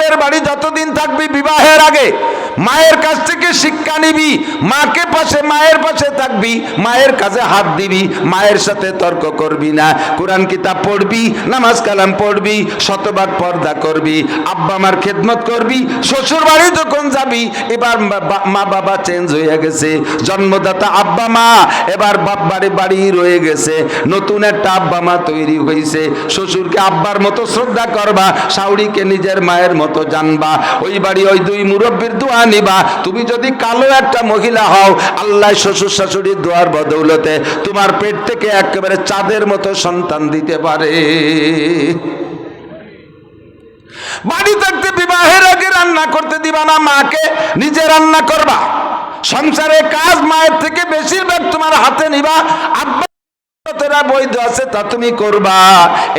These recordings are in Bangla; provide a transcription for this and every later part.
মায়ের বাড়ি যতদিন থাকবি বিবাহের আগে মায়ের কাছ থেকে শিক্ষা নিবি, মাকে পাশে মায়ের পাশে থাকবি, মায়ের কাছে হাত দিবি, মায়ের সাথে তর্ক করবি না, কোরআন কিতাব পড়বি, নামাজ কালাম পড়বি, শতভাগ পর্দা করবি, আব্বা মার খেদমত করবি। শ্বশুর বাড়ি যখন যাবি, এবার মা বাবা চেঞ্জ হয়ে গেছে, জন্মদাতা আব্বা মা এবার বাপ বাড়ি রয়ে গেছে, নতুন একটা আব্বা মা তৈরি হয়েছে। শ্বশুরকে আব্বার মতো শ্রদ্ধা করবা, শাশুড়িকে নিজের মায়ের মতো জানবা, ওই বাড়ি ওই দুই মুরব্বীর দোয়া নিবা। তুমি যদি কালো একটা মহিলা হও, আল্লাহ শ্বশুর শাশুড়ির দোয়ার বদৌলতে তোমার পেট থেকে একেবারে চাঁদের মতো সন্তান দিতে পারে। বাড়ি থাকতে বিবাহের আগে রান্না করতে দিবা না মাকে, নিজে রান্না করবা। সংসারের কাজ মায়ের থেকে বেশিরভাগ তোমার হাতে নিবা, আব্বা বৈধ আছে তা তুমি করবা।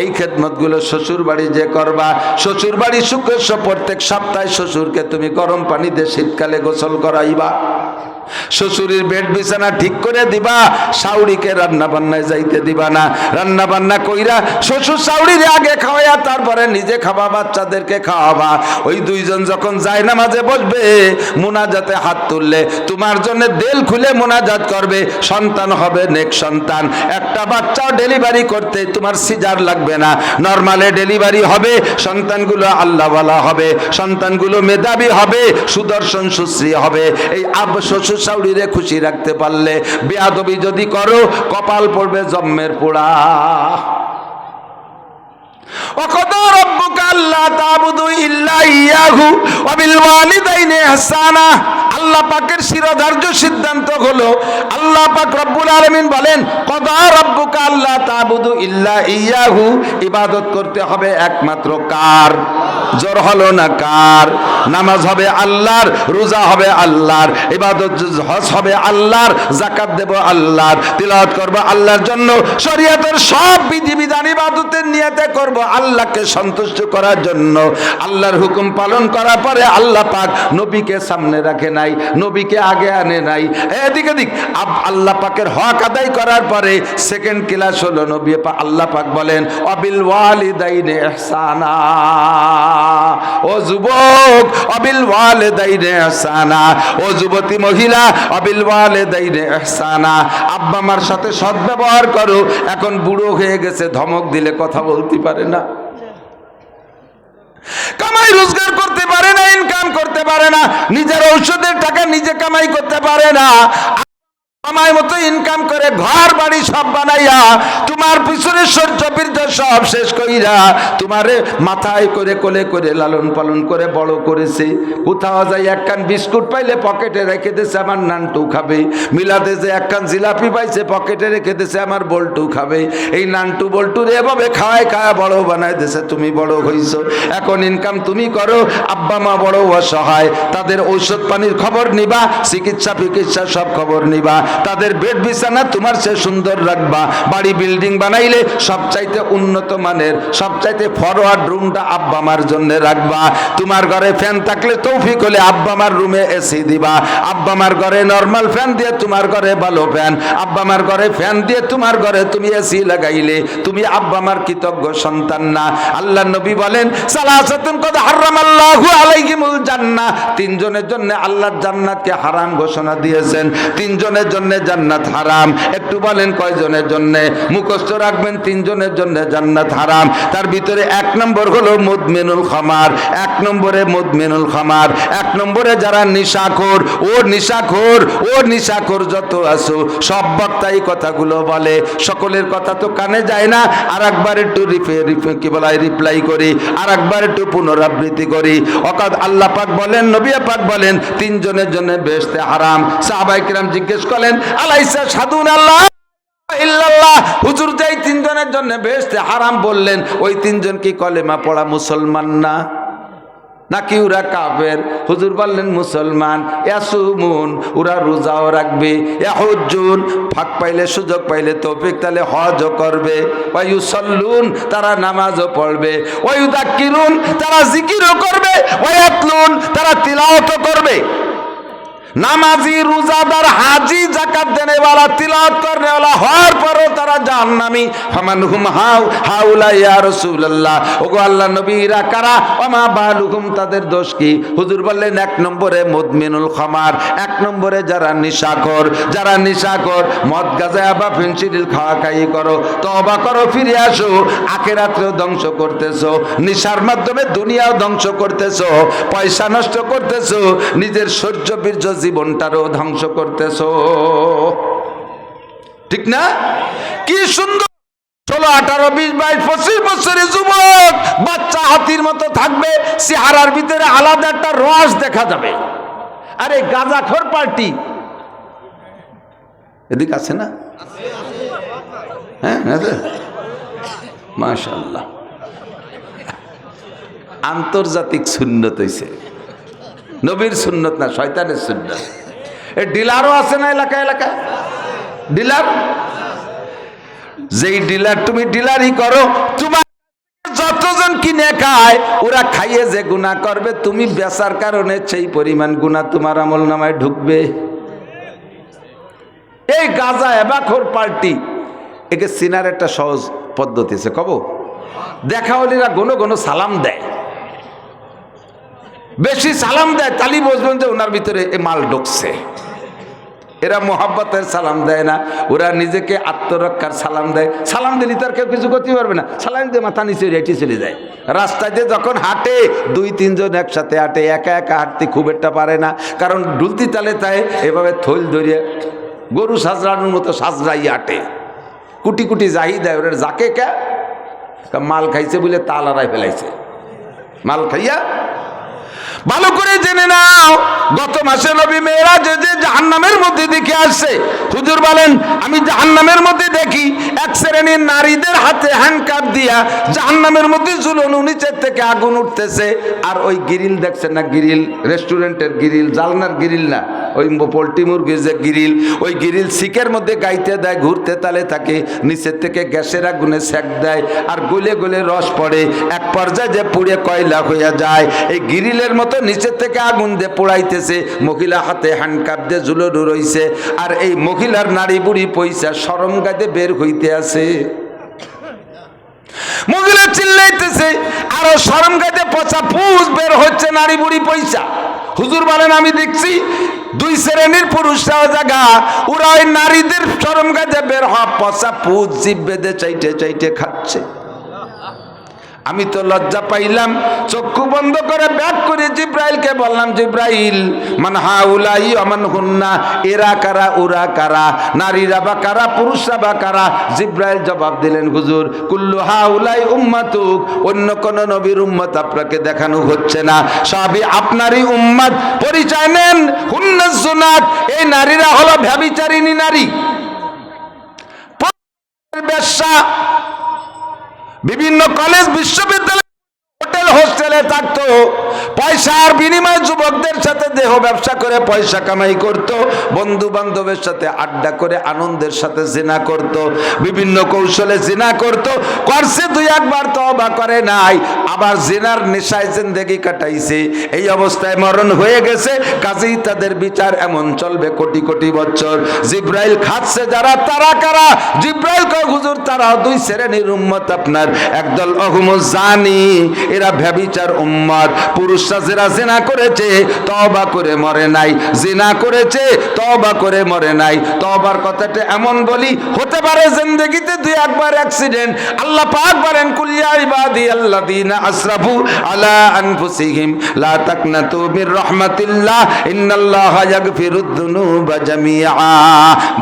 এই খেদমত গুলো শ্বশুর বাড়ি যে করবা, শ্বশুর বাড়ি শুক্র প্রত্যেক সপ্তাহে শ্বশুরকে তুমি গরম পানিতে শীতকালে গোসল করাইবা, শ্বশুরের বেড বিছানা ঠিক করে দিবা, শাশুড়িকে রান্না বান্নায় যাইতে দিবা না। রান্না বান্না কইরা শ্বশুর শাশুড়ির আগে খাওয়াইয়া তারপরে নিজে খাবা, বাচ্চাদেরকে খাওয়াবা। ওই দুইজন যখন যায় নামাজে বসবে, মুনাজাতে হাত তুললে তোমার জন্য দেল খুলে মুনাজাত করবে, সন্তান হবে নেক সন্তান। একটা বাচ্চাও ডেলিভারি করতে তোমার সিজার লাগবে না, নরমালে ডেলিভারি হবে। সন্তানগুলো আল্লাহওয়ালা হবে, সন্তানগুলো মেধাবী হবে, সুদর্শন সুশ্রী হবে। এই শ্বশুর শাশুড়িরে খুশি রাখতে পারলে, বেয়াদবি যদি করো কপাল পড়বে জম্মের পোড়া। ওয়াকাদা রাব্বুকা আল্লা তা'বুদু ইল্লা ইয়াহু ওয়া বিল ওয়ালিদাইনি ইহসানা। আল্লাহ পাকের শিরোধার্য সিদ্ধান্ত হলো, আল্লাহ পাক রব্বুল আলামিন বলেন, কদা রাব্বুকা আল্লা তা'বুদু ইল্লা ইয়াহু, ইবাদত করতে হবে একমাত্র কার? জোর হলো না কার? নামাজ হবে আল্লাহর, রোজা হবে আল্লাহর, ইবাদত হজ হবে আল্লাহর, যাকাত দেব আল্লাহর, তিলাওয়াত করব আল্লাহর জন্য। শরীয়তের সব বিধিবিধান ইবাদতের নিয়তে করব আল্লাহকে সন্তুষ্ট করার জন্য। আল্লাহর হুকুম পালন করার পরে আল্লাহ পাক নবীকে সামনে রাখে নাই, নবীকে আগে আনে নাই, এদিক এদিক। আল্লাহ পাকের হক আদায় করার পরে সেকেন্ড ক্লাস হলো নবী পাক। আল্লাহ পাক বলেন, অবিল ওয়ালিদাইনি ইহসানা। ও যুবক, অবিল ওয়ালিদাইনি ইহসানা। ও যুবতী মহিলা, অবিল ওয়ালিদাইনি ইহসানা। আব্বা মার সাথে সদ্ব্যবহার করো। এখন বুড়ো হয়ে গেছে, ধমক দিলে কথা বলতে পারে না, কামাই রোজগার করতে পারে না, ইনকাম করতে পারে না, নিজের ঔষধের টাকা নিজে কামাই করতে পারে না। সময় মতো ইনকাম করে ঘর বাড়ি সব বানাইয়া তোমার পিছনে সহ্য বীর্য সব শেষ কইরা তোমারে মাথায় করে কোলে করে লালন পালন করে বড় করেছে। কোথাও যাই একখান বিস্কুট পাইলে পকেটে রেখে দিয়েছে আমার নানটু খাবে, মিলাতে যে একখান জিলাপি পাইছে পকেটে রেখে দিয়েছে আমার বল্টু খাবে। এই নানটু বল্টুরে এভাবে খাওয়ায় খাওয়া বড় বানায় দিয়েছে, তুমি বড় হইছো। এখন ইনকাম তুমি করো, আব্বা মা বড় অসহায়, তাদের ঔষধ পানির খবর নিবা, চিকিৎসা ফিকিৎসা সব খবর নিবা, তাদের বেড বিছানা তোমার সে সুন্দর রাখবা। বাড়ি বিল্ডিং বানাইলে সবচাইতে উন্নত মানের, সবচাইতে ফরওয়ার্ড রুমটা আব্বা মার জন্য রাখবা। তোমার ঘরে ফ্যান থাকলে তৌফিক হলে আব্বা মার রুমে এসি দিবা, আব্বা মার ঘরে নরমাল ফ্যান দিয়ে তোমার ঘরে ভালো ফ্যান, আব্বা মার ঘরে ফ্যান দিয়ে তোমার ঘরে তুমি এসি লাগাইলে তুমি আব্বা মার কৃতজ্ঞ সন্তান না? আল্লাহ নবী বলেন, সালাসাতুন কদ হারামাল্লাহু আলাইহিমুল জান্নাহ। তিনজনের জন্য আল্লাহ জান্নাতকে হারাম ঘোষণা দিয়েছেন, তিনজনের জন্য জান্নাত হারাম। একটু বলেন কয়জনের জন্য? মুখস্থ রাখবেন, তিনজনের জন্য জান্নাত হারাম। তার ভিতরে এক নম্বর হলো মুদমিনুল খামার, এক নম্বরে মুদমিনুল খামার, এক নম্বরে যারা নিশাখোর। ও নিশাখোর, ও নিশাখোর যত আছো সব বক্তাই কথাগুলো বলে, সকলের কথা তো কানে যায় না। আর একবার একটু কি বলা রিপ্লাই করি, আর একবার একটু পুনরাবৃত্তি করি। অকাদ আল্লাহ পাক বলেন, নবী পাক বলেন, তিনজনের জন্য বেহেশতে হারাম। সাহাবায়ে কিরাম জিজ্ঞেস করলেন, আলাইসা সাদুন আল্লাহ ইল্লাল্লাহ, হুজুর যেই তিনজনের জন্য বেহেশতে হারাম বললেন, ওই তিনজন কি কলেমা পড়া মুসলমান না, নাকি ওরা কাফের? হুজুর বললেন মুসলমান। ইয়াসুমুন, ওরা রোজাও রাখবে, ইয়াহুজ্জুন, ফাঁক পাইলে সুযোগ পাইলে তৌফিক তাহলে হজও করবে, ওয়া ইউসাল্লুন, তারা নামাজও পড়বে, ওয়া ইউযাক্কিরুন, তারা জিকিরও করবে, ওয়া ইয়াতলুন, তারা তিলাওয়াতও করবে। নামাজি, রোজাদার, হাজি, যাকাত দেনেওয়ালা, তিলাওয়াত করনেওয়ালা হওয়ার পরও তারা জাহান্নামী। ফামানহুম হাউলা ইয়া রাসূলুল্লাহ, ওগো আল্লাহর নবী এরা কারা? ওমা বালুহুম, তাদের দোষ কি? হুজুর বললেন, এক নম্বরে মুদমিনুল খামার, এক নম্বরে যারা নেশাখোর, মদ গাঁজা বা ফেনসিডিল খাওয়া খাই করো, তওবা করো, ফিরে আসো। আখিরাতও ধ্বংস করতেছো, নেশার মাধ্যমে দুনিয়াও ধ্বংস করতেছো, পয়সা নষ্ট করতেছো, নিজের সহ্য বীর্য জীবনটারও ধ্বংস করতেছো। ঠিক না? কি সুন্দর 16, 18, 20, 22, 25 বছরের যুবক বাচ্চা হাতির মতো থাকবে, চেহারার ভিতরে আলাদা একটা রস দেখা যাবে। আরে গাঁজাখোর পার্টি এদিকে আছে না? হ্যাঁ, মাশাআল্লাহ, আন্তর্জাতিক সুন্নত হইছে, নবীর সুন্নত না, শয়তানের সুন্নত। এই ডিলারও আছে না এলাকায় ডিলার। যেই ডিলার তুমি ডিলারই করো, তোমার যতজন কিনে খায় ওরা খাইয়ে যে গুনাহ করবে, তুমি বেচার কারণে সেই পরিমাণ গুনাহ তোমার আমল নামায় ঢুকবে। এই গাঁজা এবাখোর পার্টি, একে চিনার একটা সহজ পদ্ধতি আছে, কব দেখা হলিরা ঘন সালাম দেয়, বেশি সালাম দেয়, তালি বুঝবেন যে ওনার ভিতরে এ মাল ঢুকছে। এরা মোহাব্বতের সালাম দেয় না, ওরা নিজেকে আত্মরক্ষার সালাম দেয়। সালাম দিলি তার কেউ কিছু করতে পারবে না, সালাম দিয়ে মাথা নিচে রেটে চলে যায়। রাস্তায় দিয়ে যখন হাঁটে, 2-3 জন একসাথে হাঁটে, একা একা হাঁটতে খুব একটা পারে না, কারণ ডুলতি তালে তাই এভাবে থইল ধরিয়ে গরু সাজরানোর মতো সাজরাই হাঁটে, কুটি কুটি যাই দেয়। ওরা যাকে কে মাল খাইছে বলে তাল আড়াই ফেলাইছে, মাল খাইয়া। ভালো করে জেনে নাও, গত মাসে নবী মেরাজে যে জাহান্নামের মধ্যে দেখে আসছে, হুজুর বলেন আমি জাহান্নামের মধ্যে দেখি এক শ্রেণীর নারীদের হাতে হ্যান্ডকাপ দিয়া জাহান্নামের মধ্যে ঝুলন, নিচের থেকে আগুন উঠতেছে। আর ওই গ্রিল দেখছেন না, গ্রিল রেস্টুরেন্টের গ্রিল, জালনার গ্রিল না, ওই পোল্ট্রি মুরগির যে গ্রিল, ওই গ্রিল শিকের মধ্যে গাইতে দেয়, ঘুরতে তালে থাকে, নিচের থেকে গ্যাসের আগুনে সেক দেয়, আর গলে গলে রস পড়ে, এক পর্যায়ে যে পুড়ে কয়লা হইয়া যায়। এই গ্রিলের মতো নিচের থেকে আগুন দিয়ে পোড়াইতেছে, মহিলা হাতে হ্যান্ডকাপ দিয়ে ঝুলনো রইছে, আর এই মহিলার নারী বুড়ি পয়সা শরম গাদে বের হইতে আছে। মহিলা চিল্লাইতেছে, আরো শরম গাদে পচা পুষ বের হচ্ছে, নারী বুড়ি পয়সা। হুজুর বলেন আমি দেখছি 2 শ্রেণীর পুরুষরাও জায়গা, ওরা ওই নারীদের শরম গাদে বের হওয়া পচা পুষ জিভ বেঁধে চাইটে চাইটে খাচ্ছে। আমি তো লজ্জা পাইলাম, চক্ষু বন্ধ করে ব্যাক করে জিব্রাইলকে বললাম, জিব্রাইল মান হাউলাই আমান হুন্না, এরা কারা ওরা কারা, নারীরা বা কারা পুরুষরা বা কারা? জিব্রাইল জবাব দিলেন, হুজুর কুল্লু হাউলাই উম্মাতুক, অন্য কোন নবীর উম্মত আপনাকে দেখানো হচ্ছে না, সবই আপনারই উম্মত। পরিচয় নেন, হুন্নাজ জুনাত, এই নারীরা হলো ব্যভিচারিণী নারী, বেশ্যা। বিভিন্ন কলেজ বিশ্ববিদ্যালয় হোটেল হোস্টেলে থাকতো, পয়সার বিনিময়ে যুবকদের সাথে দেহ ব্যবসা করে পয়সা কামাই করত, বন্ধু বান্ধবের সাথে আড্ডা করে আনন্দের সাথে জিনা করত, বিভিন্ন কৌশলে জিনা করত, করছে 2-1 বার তওবা করে নাই, আবার জিনার নেশায় জিন্দেগি কাটাইছে। এই অবস্থায় মরণ হয়ে গেছে, কাজেই তাদের বিচার এমন চলবে কোটি কোটি বছর। জিব্রাইল খাচ্ছে যারা, তারা কারা? জিব্রাইল কয়, হুজুর তারা 2 শ্রেণীর উম্মত আপনার, একদল অহুমুজ জানি, এরা ব্যভিচার উম্মত। পুরুষরা যারা জিনা করেছে তওবা করে মরে নাই, জিনা করেছে তওবা করে মরে নাই। তওবার কথাটা এমন বলি, হতে পারে জিন্দেগিতে 2-1 বার অ্যাক্সিডেন্ট। আল্লাহ পাক বলেন, কুল ইয়া ইবাদি আল্লাযীনা আসরাফু আলা আনফুসিহিম লা তাকনাতু মির রাহমাতিল্লাহ ইন্নাল্লাহা ইয়াগফিরুদ যুনুবা জামিআ।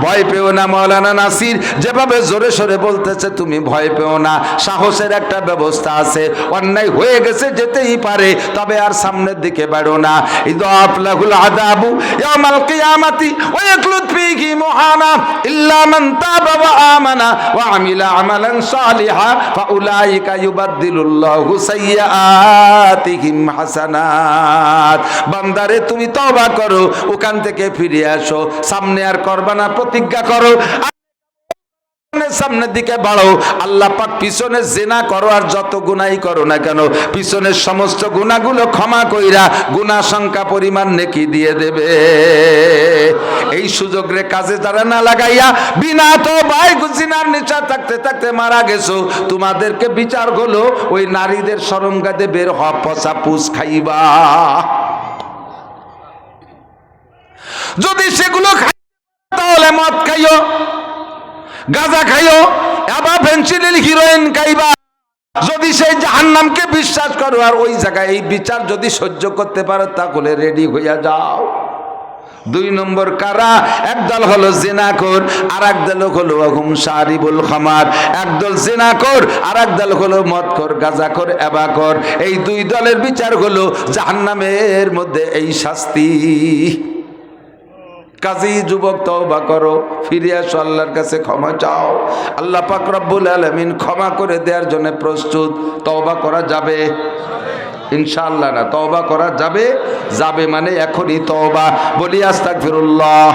ভয় পেও না, মাওলানা নাসির যেভাবে জোরে সোরে বলতেছে, তুমি ভয় পেও না, সাহসের একটা ব্যবস্থা আছে। অন্যায় হয়ে গেছে, যেতেই পারে, তবে আর সামনের দিকে বাড়ো না। ইদাফ লাহুল আযাবু ইয়াউমাল কিয়ামাতি ওয়া ইয়াকলুদ ফীহি মুহানা ইল্লা মান তাবা ওয়া আমানা ওয়া আমিলা আমালান সালিহা ফাউলাইকা ইউবাদদিলুল্লাহু সাইয়্যাতিহিম হাসানাত। বান্দারে তুমি তওবা করো, ওখান থেকে ফিরে আসো, সামনে আর করবা না, প্রতিজ্ঞা করো। সামনের দিকে বাড়ো, আল্লাহ পাক পিছনে জিনা করো আর যত গুনাই করো না কেন পিছনের সমস্ত গুনাহগুলো ক্ষমা কইরা গুনাহ সংখ্যা পরিমাণ নেকি দিয়ে দেবে। এই সুযোগ রে কাজে যারা না লাগাইয়া বিনা তওবায় জিনার নেশা থাকতে থাকতে মারা গেছো, তোমাদেরকে বিচার হলো ওই নারীদের শরমগাদে বের হওয়া পচা পুষ খাইবা। যদি সেগুলো খাই তাহলে মদ খাইও, গাঁজা খাইও, আবার ফেন্সিডিল হিরোইন খাইবা। যদি সেই জাহান্নামকে বিশ্বাস করো আর ওই জায়গায় এই বিচার যদি সহ্য করতে পারো তাহলে রেডি হইয়া যাও। 2 নম্বর কারা, একদল হলো জিনাখোর আর একদল হলো শারিবুল খামার। একদল জিনাখোর আর একদল হলো মদখোর, গাঁজাখোর, এবাখোর। এই 2 দলের বিচার হলো জাহান্নামের মধ্যে এই শাস্তি। কাজী যুবক তওবা করো, ফিরে আসো, আল্লাহর কাছে ক্ষমা চাও। আল্লাহ পাক রব্বুল আলামিন ক্ষমা করে দেওয়ার জন্য প্রস্তুত। তওবা করা যাবে ইনশাআল্লাহ, না তওবা করা যাবে? যাবে মানে এখনই তওবা। বলি আস্তাগফিরুল্লাহ,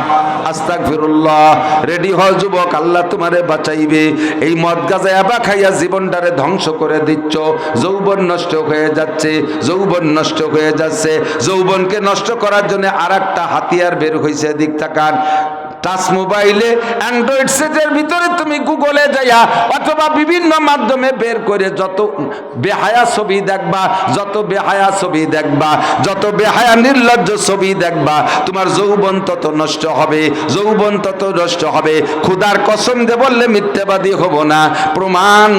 আস্তাগফিরুল্লাহ। রেডি হও যুবক, আল্লাহ তোমারে বাঁচাইবে। এই মদ গাঁজা এবা খাইয়া জীবনটারে ধ্বংস করে দিচ্ছ। যৌবন নষ্ট হয়ে যাচ্ছে, যৌবন নষ্ট হয়ে যাচ্ছে। যৌবনকে নষ্ট করার জন্য আরেকটা হাতিয়ার বের হয়েছে, দিক তাকান। টাচ মোবাইলে অ্যান্ড্রয়েড সেটের ভিতরে তুমি গুগলে যাইয়া অথবা বিভিন্ন মাধ্যমে বের করে যত বেহায়া ছবি দেখবা, যত বেহায়া ছবি দেখবা, যত বেহায়া নির্লজ্জ ছবি দেখবা, তোমার যৌবন তত নষ্ট হবে, যৌবন তত নষ্ট হবে। খুদার কসম দে বললে মিথ্যাবাদী হব না, প্রমাণ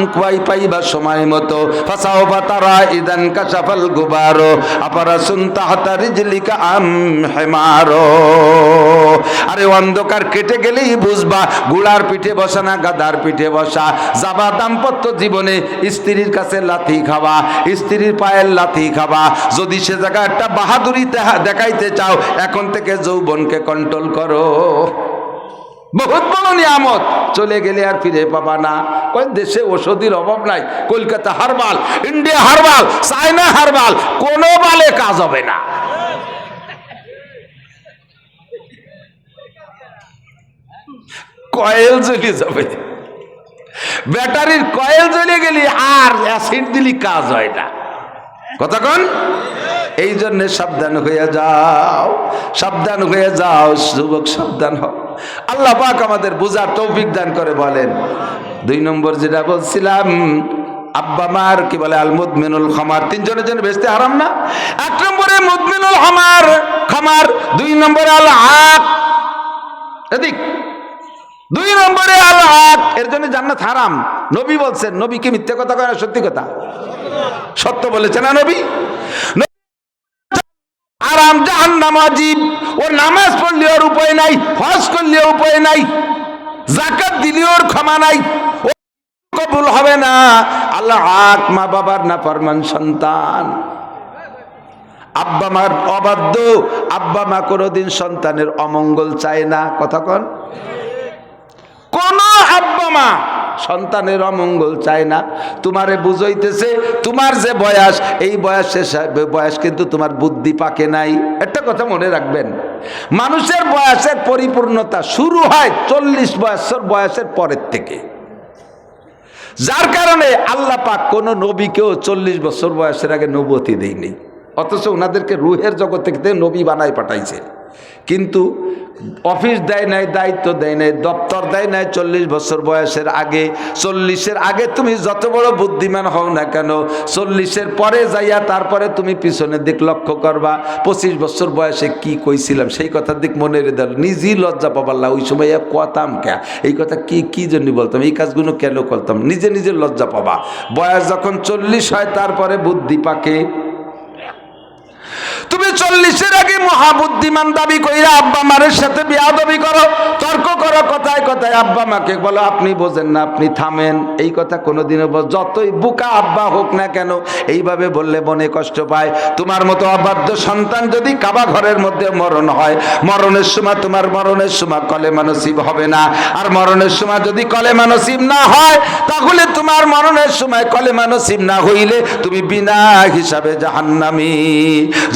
পাইবা সময় মতো। ফাসাওফা তারা ইদান কাশাফাল গুবারো আপারাসুন তাহতা রিজলিকা আম হিমারো। আরে অন্ধকার কেটে গেলেই বুঝবা গুড়ার পিঠে বসা না গাদার পিঠে বসা। যাবা দাম্পত্য জীবনে স্ত্রীর কাছে লাথি খাওয়া, স্ত্রীর পায়ের লাথি খাওয়া। যদি সে জায়গায় একটা বাহাদুরি দেখাইতে চাও, এখন থেকে যৌবনকে কন্ট্রোল করো। বহুত বড় নিয়ামত, চলে গেলে আর ফিরে পাবা না। কোন দেশে ওষুধের অভাব নাই। Kolkata herbal, India herbal, China herbal, কোনো বালে কাজ হবে না। কয়েল জ্বলে যাবে, ব্যাটারির কয়েল জ্বলে গেলে আর অ্যাসিড দিলি কাজ হয় না। কতক্ষণ? এই জন্য সাবধান হয়ে যাও, সাবধান হয়ে যাও যুবক, সাবধান হও। আল্লাহ পাক আমাদের বুঝার তৌফিক দান করে। বলেন 2 নম্বর যেটা বলছিলাম, আব্বা মার কি বলে আল মুদমিনুল খামার, 3 জনের জন্য বেচতে হারাম না। 1 নম্বরে মুদমিনুল খামার, খামার। 2 নম্বরে আল আক, এদিক 2 নম্বরে আল আক, এর জন্য জান্নাত হারাম। নবী বলছেন, নবী কি মিথ্যা কথা কয় না সত্যি কথা? সত্য বলেছে না নবী? হারাম, জাহান্নাম ওয়াজিব। ওর নামাজ পড়লে ওর উপায় নাই, হজ করলে উপায় নাই, যাকাত দিলে ওর ক্ষমা নাই, ও কবুল হবে না। আল্লাহ আক, মা বাবার নাফরমান সন্তান। আব্বা মার অবাধ্য, আব্বা মা কোনোদিন সন্তানের অমঙ্গল চায় না। কথা কন? কোন আব্বা মা সন্তানের অমঙ্গল চায় না। তোমারে বুঝাইতেছে তোমার যে বয়স, এই বয়স কিন্তু তোমার বুদ্ধি পাকে নাই। একটা কথা মনে রাখবেন, মানুষের বয়সের পরিপূর্ণতা শুরু হয় 40 বয়সের পরের থেকে। যার কারণে আল্লাহ পাক কোন নবীকেও 40 বছর বয়সের আগে নবুয়তি দেয়নি, অথচ ওনাদেরকে রুহের জগৎ থেকে নবী বানায় পাঠাইছে। কিন্তু অফিস দেয় নাই, দায়িত্ব দেয় নাই, দপ্তর দেয় নাই 40 বছর বয়সের আগে। 40-এর আগে তুমি যত বড় বুদ্ধিমান হও না কেন, 40-এর পরে যাইয়া তারপরে তুমি পিছনের দিক লক্ষ্য করবা। 25 বছর বয়সে কি কইছিলাম সেই কথার দিক মনে রেখে দাও, নিজেই লজ্জা পাবাল্লা। ওই সময় কথাম কে, এই কথা কি জন্য বলতাম, এই কাজগুলো কেন করতাম, নিজে নিজে লজ্জা পাবা। বয়স যখন 40 হয় তারপরে বুদ্ধি পাকে। তুমি 40-এর আগে মহাবুদ্ধিমান দাবি কইরা আব্বা মারের সাথে বেয়াদবি করো, তর্ক করো, কথায় কথায় আব্বা মাকে বলো আপনি বোঝেন না, আপনি থামেন। এই কথা কোনোদিনও যতই বুকা আব্বা হোক না কেন, এইভাবে বললে মনে কষ্ট পায়। তোমার মতো অবাধ্য সন্তান যদি কাবা ঘরের মধ্যে মরণ হয়, মরণের সময় তোমার মরণের সময় কলেমা নসিব হবে না। আর মরণের সময় যদি কলেমা নসিব না হয়, তাহলে তোমার মরণের সময় কলেমা নসিব না হইলে তুমি বিনা হিসাবে জাহান্নামী।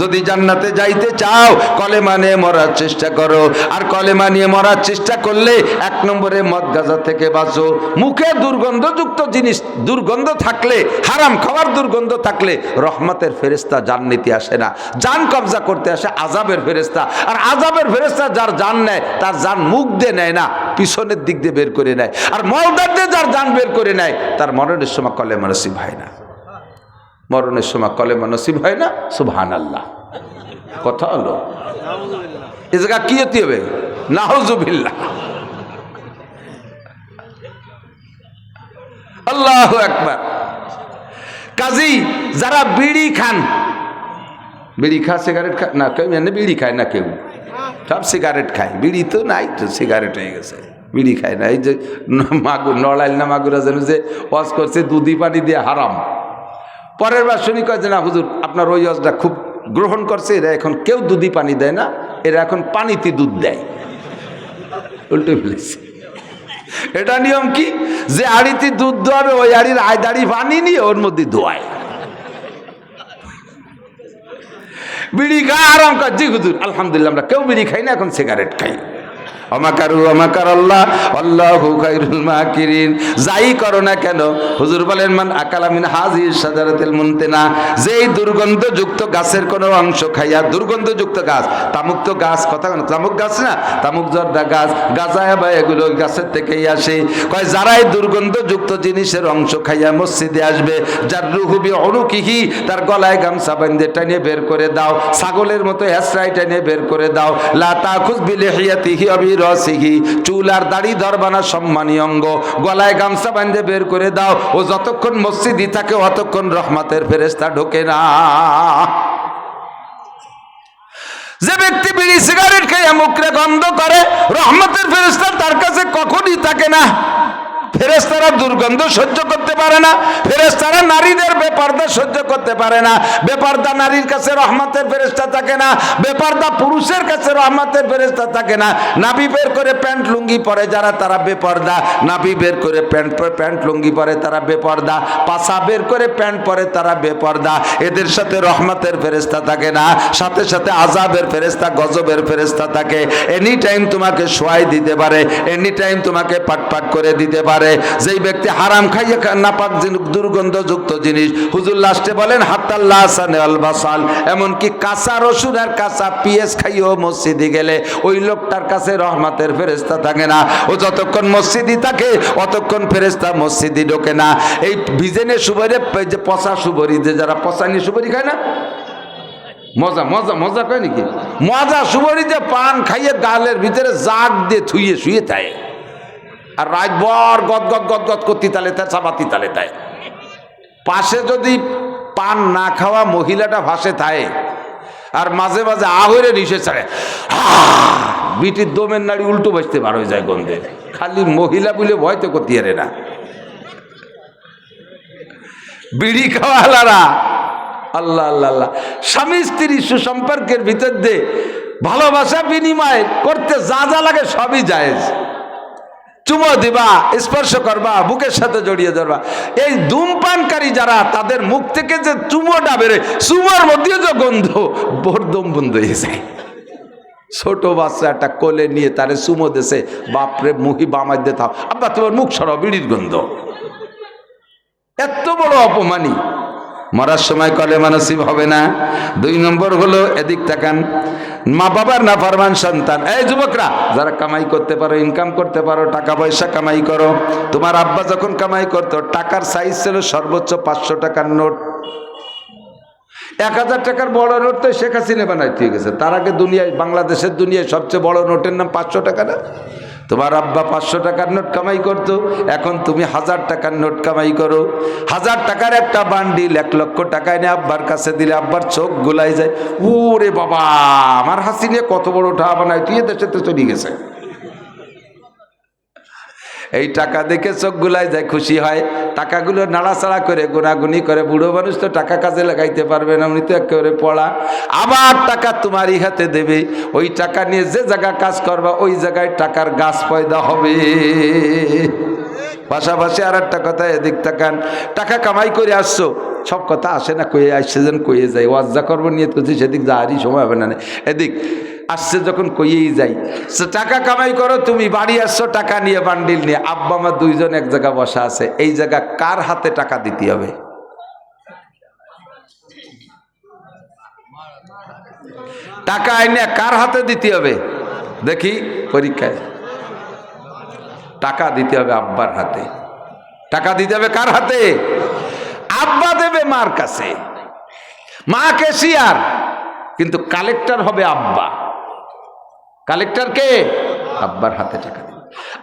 যদি যদি জান্নাতে যাইতে চাও কলেমা নিয়ে মরার চেষ্টা করো। আর কলেমা নিয়ে মরার চেষ্টা করলে 1 নম্বরে মদ গাঁজা থেকে বাঁচো। মুখে দুর্গন্ধযুক্ত জিনিস দুর্গন্ধ থাকলে, হারাম খাওয়ার দুর্গন্ধ থাকলে রহমতের ফেরেশতা জান নিতে আসে না, জান কবজা করতে আসে আযাবের ফেরেশতা। আর আযাবের ফেরেশতা যার জান নেয় তার জান মুখ দিয়ে নেয় না, পিছনের দিক দিয়ে বের করে নেয়। আর মলদার দিয়ে যার জান বের করে নেয় তার মরণের সময় কলেমা নসিব হয় না, মরণের সময় কলেমা নসিব হয় না। সুবহানাল্লাহ। কথা হলো এ জায়গা কি হতে হবে? নাউজুবিল্লাহ। আল্লাহু আকবার। কাজী যারা বিড়ি খান, বিড়ি খা সিগারেট খা না, কেউ এনে বিড়ি খায় না, কেউ সব সিগারেট খায়। বিড়ি তো নাই, তো সিগারেট হয়ে গেছে, বিড়ি খায় না। এই যে মাগুর নড়াইল না মাগুরা যেন যে ওয়াজ করছে দুধি পানি দিয়ে হারাম, পরের বার শুনি কয় যে না হুজুর আপনার ওই ওয়াজটা খুব গ্রহণ করছে, এরা এখন কেউ দুধি পানি দেয় না, এরা এখন পানিতে দুধ দেয়। উল্টে ফেলেছে। এটা নিয়ম কি যে আড়িতে দুধ দোয়াবে ওই আড়ির আয়দাড়ি পানি নিয়ে ওর মধ্যে দোয়ায়। বিড়ি খা আরাম কর। জি হুজুর আলহামদুলিল্লাহ আমরা কেউ বিড়ি খাই না, এখন সিগারেট খাই। অমাকারু অমাকার আল্লাহ আল্লাহু খায়রুল মাকিরিন। যাই করো না কেন হুজুর বলেন মান আকালা মিন হাযিহিস শাজারাতিল মুনতিনা, যেই দুর্গন্ধযুক্ত গাছের কোনো অংশ খাইয়া, দুর্গন্ধযুক্ত গাছ, তামুক তো গাছ, কথা কেন তামুক গাছ না, তামুক জর্দা গাছ, গাঁজা বা এগুলো গাছের থেকেই আসে। কয় যারাই দুর্গন্ধযুক্ত জিনিসের অংশ খাইয়া মসজিদে আসবে, যার রুহু বি উনুকিহি, তার গলায় গামছা বাঁধে টেনে বের করে দাও, ছাগলের মতো হেসরাই টেনে বের করে দাও। লা তাখুজ বিলিহিয়াতিহি রসিহি, চুল আর দাড়ি ধরবানা সম্মানীয় অঙ্গ, গলায় গামছা বাঁধে বের করে দাও। ও যতক্ষণ মসজিদে থাকে অতক্ষণ রহমতের ফেরেশতা ঢোকে না। যে ব্যক্তি বিড়ি সিগারেট খেয়ে মুখে গন্ধ করে রহমতের ফেরেশতা তার কাছে কখনই থাকে না। ফেরেশতারা দুর্গন্ধ সহ্য করতে পারে না, ফেরেশতারা নারীদের বেপর্দা সহ্য করতে পারে না। বেপর্দা নারীর কাছে রহমতের ফেরেশতা থাকে না, বেপর্দা পুরুষের কাছে রহমতের ফেরেশতা থাকে না। নাভি বের করে প্যান্ট লুঙ্গি পরে যারা, তারা বেপর্দা। নাভি বের করে প্যান্ট লুঙ্গি পরে তারা বেপর্দা, পাছা বের করে প্যান্ট পরে তারা বেপর্দা। এদের সাথে রহমতের ফেরেশতা থাকে না, সাথে সাথে আযাবের ফেরেশতা, গজবের ফেরেশতা থাকে। এনি টাইম তোমাকে শোয়াই দিতে পারে, এনি টাইম তোমাকে পাট করে দিতে পারে। যেই ব্যক্তি হারাম খাইয়ে নাপাক দুর্গন্ধযুক্ত জিনিস, হুজুর লাস্টে বলেন হাত্তাল্লাহ সানাল বাসাল, এমনকি কাঁচা রসুন আর কাঁচা পেঁয়াজ খাইয়েও মসজিদে গেলে ওই লোকটার কাছে রহমতের ফেরেশতা থাকে না। ও যতক্ষণ মসজিদে থাকে অতক্ষণ ফেরেশতা মসজিদে ঢোকে না। এই বিজেনে সুবরি, যে পচা সুবরি, যে যারা পচানি সুবরি খায় না, মজা মজা মজা কয় নাকি, মজা সুবরি যে পান খাইয়ে গালের ভিতরে জাগ দিয়ে থুইয়ে শুয়ে থাকে, আর রাতভর গদ গদ গদ গদ করতে তালে তাই চাপাতি তালে তাই। পাশে যদি পান না খাওয়া মহিলাটা ভাসে থাকে আর মাঝে মাঝে আহরে নিশে ছাড়ে, বিটির দমের নাড়ি উল্টো বাজতে বার হয়ে যায় গন্ধে। খালি মহিলা বলে ভয় তো করতে পারে না। বিড়ি খাওয়ালারা আল্লাহ আল্লাহ আল্লাহ, স্বামী স্ত্রী সুসম্পর্কের ভিতর দিয়ে ভালোবাসা বিনিময় করতে যা যা লাগে সবই জায়েজ। চুমো দিবা, স্পর্শ করবা, বুকের সাথে জড়িয়ে ধরবা। এই ধূমপানকারী যারা, তাদের মুখ থেকে যে চুমোটা বেরোয়, চুমোর মধ্যে যে গন্ধ, বরদম বন্ধ হয়ে যায়। ছোট বাচ্চা একটা কোলে নিয়ে তারে চুমো দেশে, বাপরে মুহি বামাই দিয়ে থাও, আব্বা তোমার মুখ সরাও, বিড়ির গন্ধ। এত বড় অপমানী। মরার সময় কলেমা নসিব হবে না। 2 নম্বর হলো এদিক তাকান, মা বাবার নাফরমান সন্তান। এই যুবকরা যারা কামাই করতে পারো, ইনকাম করতে পারো, টাকা পয়সা কামাই করো। তোমার আব্বা যখন কামাই করতো টাকার সাইজ ছিল সর্বোচ্চ 500 টাকার নোট। 1000 টাকার বড় নোট তো শেখ হাসিনা বানাইতে গেছে। তার আগে দুনিয়ায়, বাংলাদেশের দুনিয়ায় সবচেয়ে বড় নোটের নাম 500 টাকা না? তোমার আব্বা 500 টাকার নোট কামাই করতো, এখন তুমি 1000 টাকার নোট কামাই করো। 1000 টাকার একটা বান্ডিল 1 লক্ষ টাকায় নিয়ে আব্বার কাছে দিলে আব্বার চোখ গোলাই যায়। ওরে বাবা, আমার হাসিনে কত বড় টাকা বানায়, তুই দেশে তো চলে গেছে। এই টাকা দেখে চোখ গুলাই যায়, খুশি হয়। টাকাগুলো নাড়াচাড়া করে গুনাগুনি করে, বুড়ো মানুষ তো টাকা কাজে লাগাইতে পারবে না, উনি তো একেবারে পড়া। আবার টাকা তোমারই হাতে দেবে, ওই টাকা নিয়ে যে জায়গা কাজ করবা ওই জায়গায় টাকার গাছ পয়দা হবে। পাশাপাশি আর একটা কথা, এদিক তাকান, টাকা কামাই করে আসছো, সব কথা আসে না, কয়ে আসছে যেন কয়ে যায়, ওয়াজ্জা করবো নিয়ত করছি, সেদিক যাওয়ারই সময় হবে না, এদিক আসছে যখন কইয়েই যাই। টাকা কামাই করো তুমি, বাড়ি আসছো টাকা নিয়ে, বান্ডিল নিয়ে, আব্বা মা দুইজন এক জায়গা বসা আছে, এই জায়গা কার হাতে টাকা দিতে হবে? টাকা আইনে কার হাতে দিতে হবে? দেখি পরীক্ষায়, টাকা দিতে হবে আব্বার হাতে। টাকা দিতে হবে কার হাতে? আব্বা দেবে মার কাছে, মা ক্যাশিয়ার, কিন্তু কালেক্টর হবে আব্বা। কালেক্টর কে? আব্বার হাতে টাকা দিবে।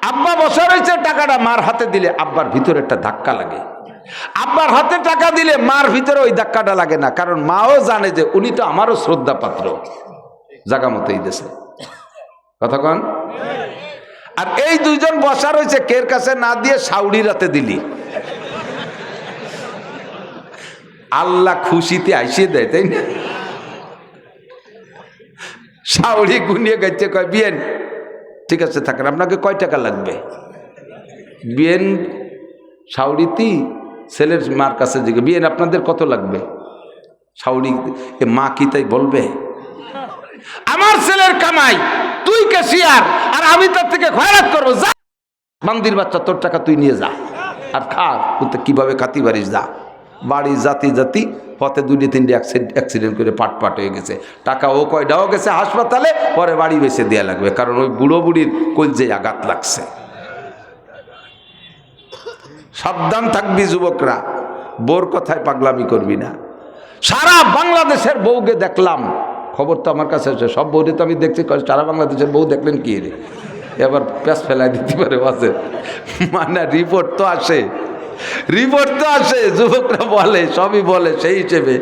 আব্বা বসা রয়েছে, টাকাটা মার হাতে দিলে আব্বার ভিতরে একটা ধাক্কা লাগে। আব্বার হাতে টাকা দিলে মার ভিতরে ওই ধাক্কাটা লাগে না, কারণ মাও জানে যে উনি তো আমারও শ্রদ্ধা পাত্র, জাগা মতোই দেশে। কথা কন? আর এই দুইজন বসা রয়েছে, কের কাছে না দিয়ে সাউরির হাতে দিলি, আল্লাহ খুশিতে আইসিয়ে দেয়, তাই না? সাউরি গুনিয়ে গেছে, কয় বিয়েন ঠিক আছে থাকেন, আপনাকে কয় টাকা লাগবে? বিয়েন সাউরিতি ছেলের মার কাছে জিজ্ঞে, বিয়েন আপনাদের কত লাগবে? সাউরি মা কি তাই বলবে? আমার ছেলের কামাই, তুই ক্যাশিয়ার, আর আমি তার থেকে খয়রাত করবো, যা বান্দির বাচ্চা, তোর টাকা তুই নিয়ে যা আর খা, কিভাবে খাতি পারিস যা। বাড়ি জাতি জাতি পথে 2-3 অ্যাক্সিডেন্ট করে পাট হয়ে গেছে, টাকা ও কয়টাও গেছে হাসপাতালে, পরে বাড়ি বেঁচে দেওয়া লাগবে, কারণ ওই বুড়ো বুড়ির কলজে আঘাত লাগছে। সাবধান থাকবি যুবকরা, বোর কথায় পাগলামি করবি না। সারা বাংলাদেশের বউকে দেখলাম, খবর তো আমার কাছে আছে, সব বউরে তো আমি দেখছি, সারা বাংলাদেশের বউ দেখলেন কি রে, এবার প্যাস ফেলাই দিতে পারে বাসে, মানে রিপোর্ট তো আসে, যুবকরা বলে, সবই বলে, সেই হিসেবে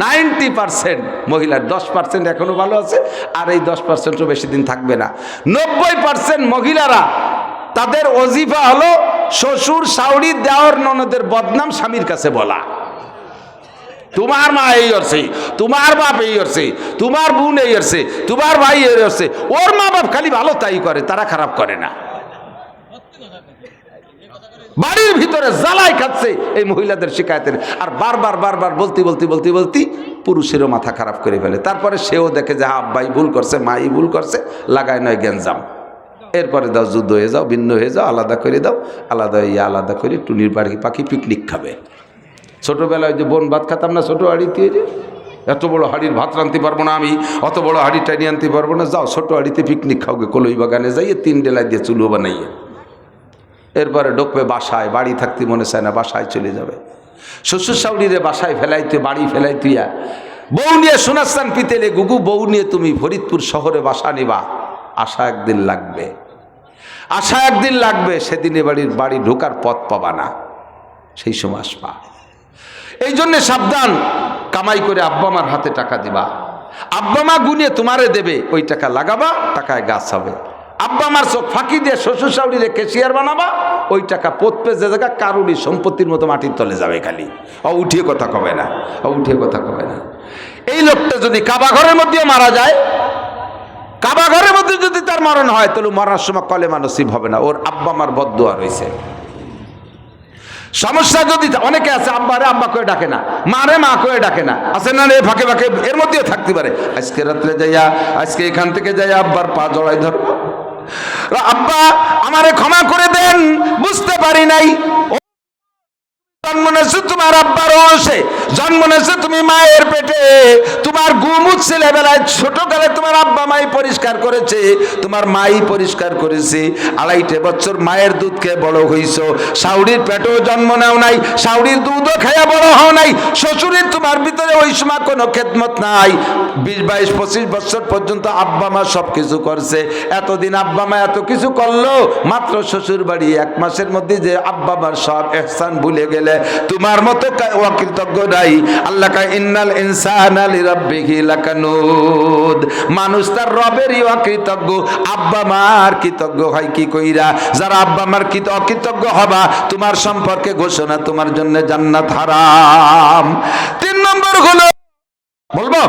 90% মহিলার, 10% এখনো ভালো আছে, আর এই 10%ও বেশি দিন থাকবে না। 90% মহিলারা তাদের ওজিফা হলো শ্বশুর শাশুড়ি দেওর ননদের বদনাম স্বামীর কাছে বলা। তোমার মা এই করছে, তোমার বাপ এই করছে, তোমার বোন এই করছে, তোমার ভাই এই করছে, ওর মা বাপ খালি ভালো তাই করে, তারা খারাপ করে না। বাড়ির ভিতরে জ্বালাই খাচ্ছে এই মহিলাদের শিকায়তের, আর বারবার বলতে পুরুষেরও মাথা খারাপ করে ফেলে। তারপরে সেও দেখে যে আব্বাই ভুল করছে, মাই ভুল করছে, লাগায় নয় গ্যাঞ্জাম। এরপরে দাও যুদ্ধ হয়ে যাও, ভিন্ন হয়ে যাও, আলাদা করে দাও, আলাদা করে টুনির বাড়ি পাখি পিকনিক খাবে। ছোটোবেলায় যে বোন ভাত খাতাম না ছোটো হাঁড়িতে, যে এত বড় হাঁড়ির ভাত রাঁধতে পারবো না আমি, অত বড় হাঁড়িটা নিয়ে আনতে পারবো না, যাও ছোটো হাঁড়িতে পিকনিক খাওগে, কলই বাগানে যাইয়ে 3 ডেলাই দিয়ে চুলো বানাইয়ে। এরপরে ঢুকবে বাসায়, বাড়ি থাকতে মনে চায় না, বাসায় চলে যাবে। শ্বশুর শাশুড়িরে বাসায় ফেলাইতে, বাড়ি ফেলাইতুইয়া বউ নিয়ে সোনাস্থান পিতেলে গুগু, বউ নিয়ে তুমি ফরিদপুর শহরে বাসা নিবা, আশা একদিন লাগবে, সেদিনে বাড়ি ঢোকার পথ পাবা না, সেই সময় আসবা। এই জন্যে সাবধান, কামাই করে আব্বা মার হাতে টাকা দিবা, আব্বা মা গুনিয়ে তোমারে দেবে, ওই টাকা লাগাবা, টাকায় গাছ হবে। আব্বা মার চোখ ফাঁকি দিয়ে শ্বশুর শাশুড়িরে ক্যাশিয়ার বানাবা, ওই টাকা পথপে যে জায়গা কারুরই সম্পত্তির মতো মাটির তলে যাবে, খালি উঠিয়ে কথা কবে না। এই লোকটা যদি কাবা ঘরের মধ্যেও মারা যায়, কাবা ঘরের মধ্যে যদি তার মরণ হয়, তাহলে মরার সময় কলেমা নসিব হবে না, ওর আব্বা মার বদদুয়া রয়েছে। সমস্যা যদি অনেকে আছে, আব্বারে আব্বা করে ডাকে না, মারে মা করে ডাকে না, আছে না, ফাঁকে এর মধ্যেও থাকতে পারে। আজকে রাত্রে যাইয়া, আজকে এখান থেকে যাইয়া আব্বার পা জড়াই ধরো, আব্বা আমারে ক্ষমা করে দেন, বুঝতে পারি নাই, জন্ম নেছে তোমার আব্বার অংশে, জন্ম নেছে তুমি মায়ের পেটে, তোমার গুমুখ ছেলেবেলায় ছোটকালে তোমার আব্বা মাই পরিষ্কার করেছে, তোমার মাই পরিষ্কার করেছে, 2.5 বছর মায়ের দুধ খেয়ে বড় হইছো, শাশুড়ির পেটেও জন্ম নেও নাই, শাশুড়ির দুধও খেয়ে বড় হও নাই, শ্বশুরের তোমার ভিতরে ওই সময় কোনো খেদমত নাই, 20, 22, 25 বছর পর্যন্ত আব্বা মা সব কিছু করছে, এতদিন আব্বা মা এত কিছু করলো, মাত্র শ্বশুর বাড়ি 1 মাসের মধ্যে যে আব্বা মার সব ইহসান ভুলে গেলে, তোমার মতো অকৃতজ্ঞ নাই। আল্লাহ কয় ইন্নাল ইনসানা লিরাব্বিহি লাকানুদ, মানুষ তার রবেরই অকৃতজ্ঞ, আব্বা মার কৃতজ্ঞ হয় কি কইরা? যারা আব্বা মার অকৃতজ্ঞ হবা, তোমার সম্পর্কে ঘোষণা, তোমার জন্য জান্নাত হারাম। 3 নম্বর হলো, বলবো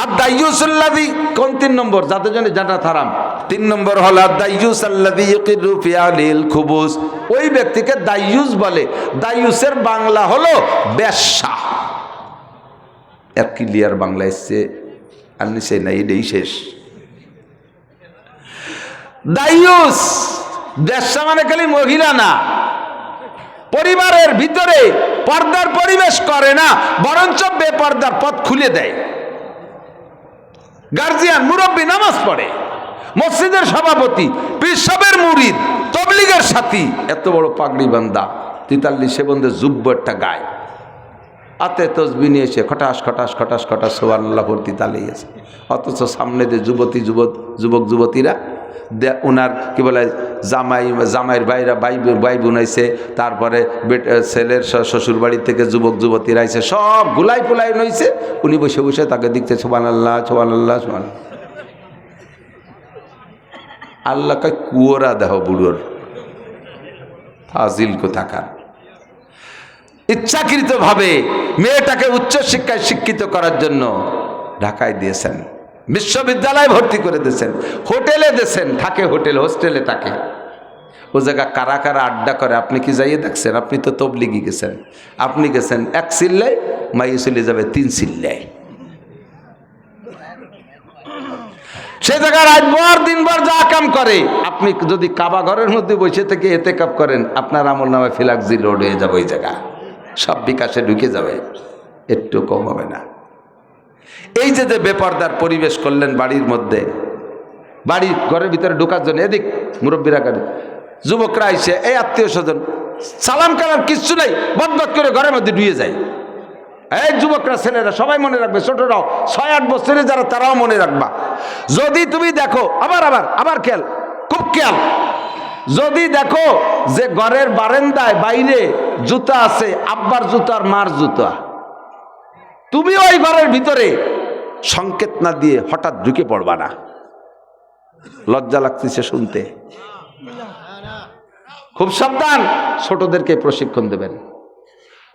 আদ-দাইয়ুসুল্লাযী, কোন 3 নম্বর? যাদের জন্য জান্নাত হারাম। তিন নম্বর হলো দাইয়ুস আল্লাযী ইউকিরু ফি আলিল খুবুস, ওই ব্যক্তিকে দাইয়ুস বলে। দাইয়ুসের বাংলা হলো বেশ্যা। এর ক্লিয়ার বাংলা এসছে আর নিচে নাই, এটাই শেষ। দাইয়ুস বেশ্যা মানে খালি মহিলা না, পরিবারের ভিতরে পর্দার পরিবেশ করে না, বরঞ্চ বেপর্দার পথ খুলে দেয়। গার্জিয়ান, মুরব্বী, নামাজ পড়ে, মসজিদের সভাপতি, পীর সাহেবের মুরিদ, তবলিগের সাথী, এত বড় পাগড়ি বান্দা, 43 বন্ধে জুব্বরটা গায়, হাতে তসবিহ নিয়ে এসে খটাস খটাস খটাস খটাস সুবহানাল্লাহ ভর্তি তালেই আছে। অথচ সামনে যে যুবক যুবতীরা ওনার কি বলে জামাইয়ের বাইরা ভাই বোনাইছে, তারপরে ছেলের শ্বশুর বাড়ি থেকে যুবক যুবতীরা আইছে, সব গুলাই পুলাই নইছে, উনি বসে বসে তাকে দেখতে সুবহানাল্লাহ সুবহানাল্লাহ সুবহানাল্লাহ। আল্লাহ কয় কুয়োরা দেহ বুড়োর ফাজিল কোথাকার। ইচ্ছাকৃতভাবে মেয়েটাকে উচ্চ শিক্ষায় শিক্ষিত করার জন্য ঢাকায় দিয়েছেন, বিশ্ববিদ্যালয়ে ভর্তি করে দিয়েছেন, হোটেলে দিয়েছেন, থাকে হোটেল হোস্টেলে থাকে। ও জায়গা কারা কারা আড্ডা করে আপনি কি যাইয়ে দেখছেন? আপনি তো তবলিগি গেছেন, আপনি গেছেন 1 চিল্লায়, মাইয়ে চলে যাবে 3 চিল্লায়। সে জায়গায় রাতভর দিনভর যা কাম করে, আপনি যদি কাবা ঘরের মধ্যে বসে থেকে এতেকাপ করেন, আপনার আমল নামে ফিলাক্সি লোড হয়ে যাবে, ওই জায়গা সব বিকাশে ঢুকে যাবে, একটু কম হবে না। এই যে বেপর্দার পরিবেশ করলেন বাড়ির মধ্যে, বাড়ির ঘরের ভিতরে ঢোকার জন্য এদিক মুরব্বীরা গাড়ি, যুবকরা আইসে, এই আত্মীয় স্বজন সালাম কালাম কিচ্ছু নাই, বদবদ করে ঘরের মধ্যে ঢুয়ে যায়। এই যুবকরা, ছেলেরা সবাই মনে রাখবে, ছোটরাও 6-8 বছরে যারা তারাও মনে রাখবা। যদি তুমি দেখো, আবার খেয়াল, খুব খেয়াল, যদি দেখো যে ঘরের বারান্দায় বাইরে জুতা আছে, আব্বার জুতা আর মার জুতা, তুমি ওই ঘরের ভিতরে সংকেত না দিয়ে হঠাৎ ঢুকে পড়বা না। লজ্জা লাগতেছে শুনতে, খুব সাবধান। ছোটদেরকে প্রশিক্ষণ দেবেন,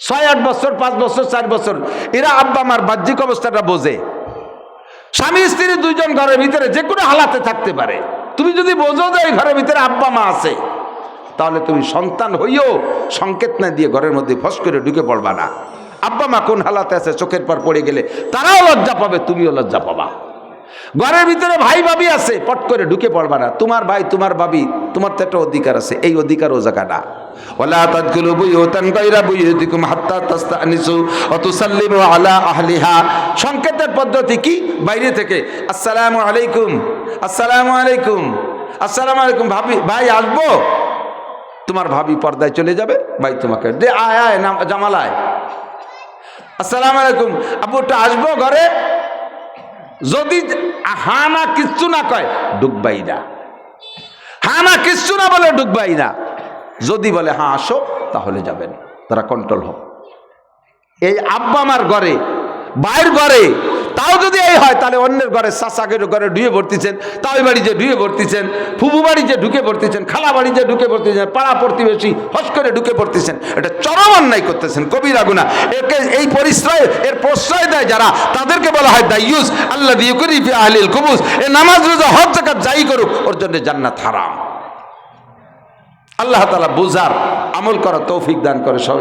6-8 বছর, 5 বছর, 4 বছর, এরা আব্বা মার বাহ্যিক অবস্থাটা বোঝে। স্বামী স্ত্রী 2 জন ঘরের ভিতরে যে কোনো হালাতে থাকতে পারে। তুমি যদি বোঝো যে এই ঘরের ভিতরে আব্বা মা আছে, তাহলে তুমি সন্তান হইও সংকেত না দিয়ে ঘরের মধ্যে ফস করে ঢুকে পড়বা না। আব্বা মা কোন হালাতে আছে চোখের পর পড়ে গেলে তারাও লজ্জা পাবে, তুমিও লজ্জা পাবা। ঘরের ভিতরে ভাই ভাবি আছে, পট করে ঢুকে পড়বা না। তোমার ভাই তোমার ভাবি, তোমার তো একটা অধিকার আছে, এই অধিকার ও জায়গাটা। ওয়ালা তাদখুলু বুয়ুতান গায়রা বুয়ুতিকুম হাত্তা তাস্তানিসু ওয়া তুসাল্লিমু আলা আহলিহা। সংকেতের পদ্ধতি কি? বাইরে থেকে আসসালামু আলাইকুম, আসসালামু আলাইকুম, আসসালামু আলাইকুম, ভাবি ভাই আসবো। তোমার ভাবি পর্দায় চলে যাবে, ভাই তোমাকে দে আয় আয় জামালায়, আসসালামু আলাইকুম আব্বুটা আসবো ঘরে। যদি হা না কিচ্ছু না কয়, ঢুকবাই না। হা না কিচ্ছু না বলে ঢুকবাই না। যদি বলে হ্যাঁ আসো, তাহলে যাবেন। তারা কন্ট্রোল হোক। এই আব্বা আমার ঘরে, ভাইয়ের ঘরে, তাও যদি এই হয়, তাহলে অন্যের ঘরে, চাচাকের ঘরে ঢুকে ভর্তিছেন, তাই বাড়ি যে ঢুকে ভর্তিছেন, ফুবু বাড়ি যে ঢুকে ভর্তিছেন, খালা বাড়ি যে ঢুকে ভর্তিছেন, পাড়া প্রতিবেশী হস করে ঢুকে ভর্তিছেন, এটা চরম অন্যায় করতেছেন, কবিরা গুনাহ। একে এই এর প্রশ্রয় দেয় যারা, তাদেরকে বলা হয় দাইয়ুস আল্লাযী ইউকরি ফি আহলিল কুবুস। এ নামাজ রোজা হজ যাকাত যাই করুক, ওর জন্য জান্নাত হারাম। আল্লাহ তাআলা বুঝার আমল করার তৌফিক দান করে সবাই।